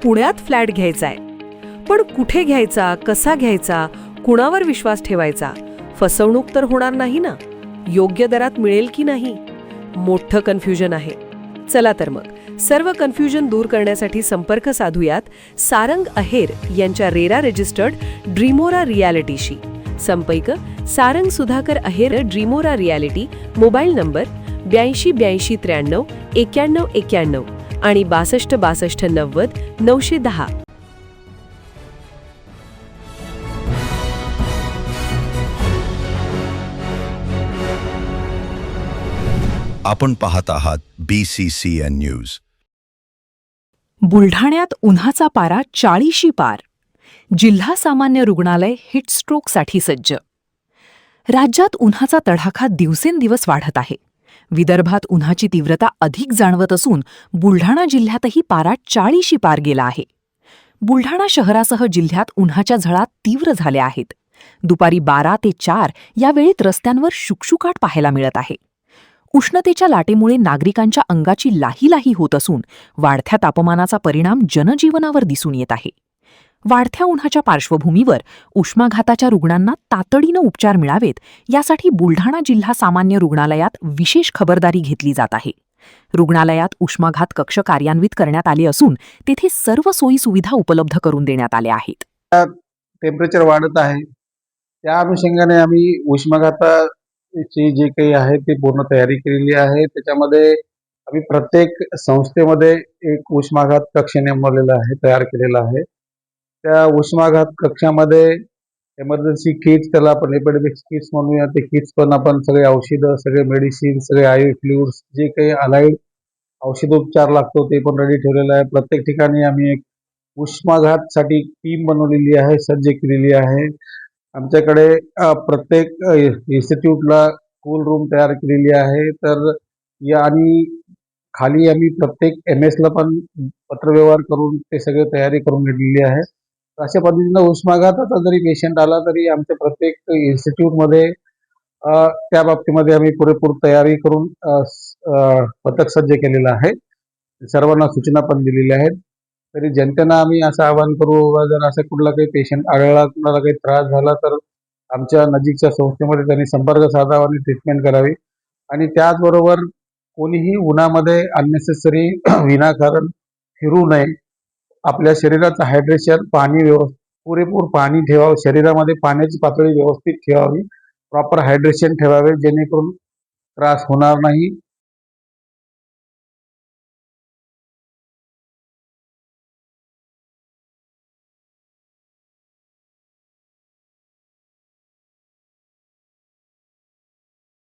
पुण्यात फ्लॅट घ्यायचा आहे. पण कुठे घ्यायचा, कसा घ्यायचा, कुणावर विश्वास ठेवायचा? फसवणूक तर होणार नाही ना? योग्य दरात मिळेल की नाही? मोठं कन्फ्युजन आहे. चला तर मग सर्व कन्फ्युजन दूर करण्यासाठी संपर्क साधूयात सारंग अहेर यांच्या रेरा रजिस्टर्ड ड्रीमोरा रियालिटीशी. संपर्क सारंग सुधाकर अहेर, ड्रीमोरा रियालिटी. मोबाईल नंबर 82 82 93 91 91 आणि 62 62 90 910. आपण पाहत आहात BCCN न्यूज. बुलढाण्यात उन्हाचा पारा 40शी पार. जिल्हा सामान्य रुग्णालय हिटस्ट्रोकसाठी सज्ज. राज्यात उन्हाचा तडाखा दिवसेंदिवस वाढत आहे. विदर्भात उन्हाची तीव्रता अधिक जाणवत असून बुलढाणा जिल्ह्यातही पारा 40शी पार गेला आहे. बुलढाणा शहरासह जिल्ह्यात उन्हाच्या झळा तीव्र झाल्या आहेत. दुपारी 12 ते 4 या वेळेत रस्त्यांवर शुकशुकाट पाहायला मिळत आहे. उष्णतेच्या लाटेमुळे नागरिकांच्या अंगाची लाही होत असून वाढत्या तापमानाचा परिणाम जनजीवनावर दिसून येत आहे. वाढत्या उन्हाच्या पार्श्वभूमीवर उष्माघाताच्या रुग्णांना तातडीनं उपचार मिळावेत यासाठी बुलढाणा जिल्हा सामान्य रुग्णालयात विशेष खबरदारी घेतली जात आहे. रुग्णालयात उष्माघात कक्ष कार्यान्वित करण्यात आले असून तेथे सर्व सोयी सुविधा उपलब्ध करून देण्यात आल्या आहेत. टेम्परेचर वाढत आहे, त्या अनुषंगाने आम्ही उष्माघाताची जे काही आहे ते पूर्ण तयारी केलेली आहे. त्याच्यामध्ये आम्ही प्रत्येक संस्थेमध्ये एक उष्माघात कक्ष नेमवलेला आहे, तयार केलेला आहे. त्या उष्माघात कक्षामध्ये एमर्जन्सी किट्स, त्याला आपण एपिडेमिक्स किट्स म्हणूया, ते किट्स पण आपण सगळे औषधं, सगळे मेडिसिन, सगळे आयव्ही फ्लुइड्स, जे काही अलाइड औषधोपचार लागतो ते पण रेडी ठेवलेलं आहे. प्रत्येक ठिकाणी आम्ही एक उष्माघातसाठी टीम बनवलेली आहे, सज्ज केलेली आहे. आमच्याकडे प्रत्येक इन्स्टिट्यूटला कूल रूम तयार केलेली आहे. तर या आणि खाली आम्ही प्रत्येक MS ला पण पत्रव्यवहार करून ते सगळे तयारी करून घेतलेली आहे. अशा पद्धतीनं उष्माघाताचा जरी पेशंट आला तरी आमच्या प्रत्येक इन्स्टिट्यूटमध्ये त्या बाबतीमध्ये आम्ही पुरेपूर तयारी करून पथक सज्ज केलेलं आहे. सर्वांना सूचना पण दिलेल्या आहेत. तरी जनतेनं आम्ही असं आवाहन करू, जर असं कुठला काही पेशंट आढळला, कुणाला काही त्रास झाला तर आमच्या नजीकच्या संस्थेमध्ये त्यांनी संपर्क साधावा आणि ट्रीटमेंट करावी. आणि त्याचबरोबर कोणीही उन्हामध्ये अननेसेसरी विनाकारण फिरू नये. आपल्या शरीराचं हायड्रेशन, पाणी पुरेपूर पाणी ठेवावं, शरीरामध्ये पाण्याची पातळी व्यवस्थित ठेवावी, प्रॉपर हायड्रेशन ठेवावे, जेणेकरून त्रास होणार नाही.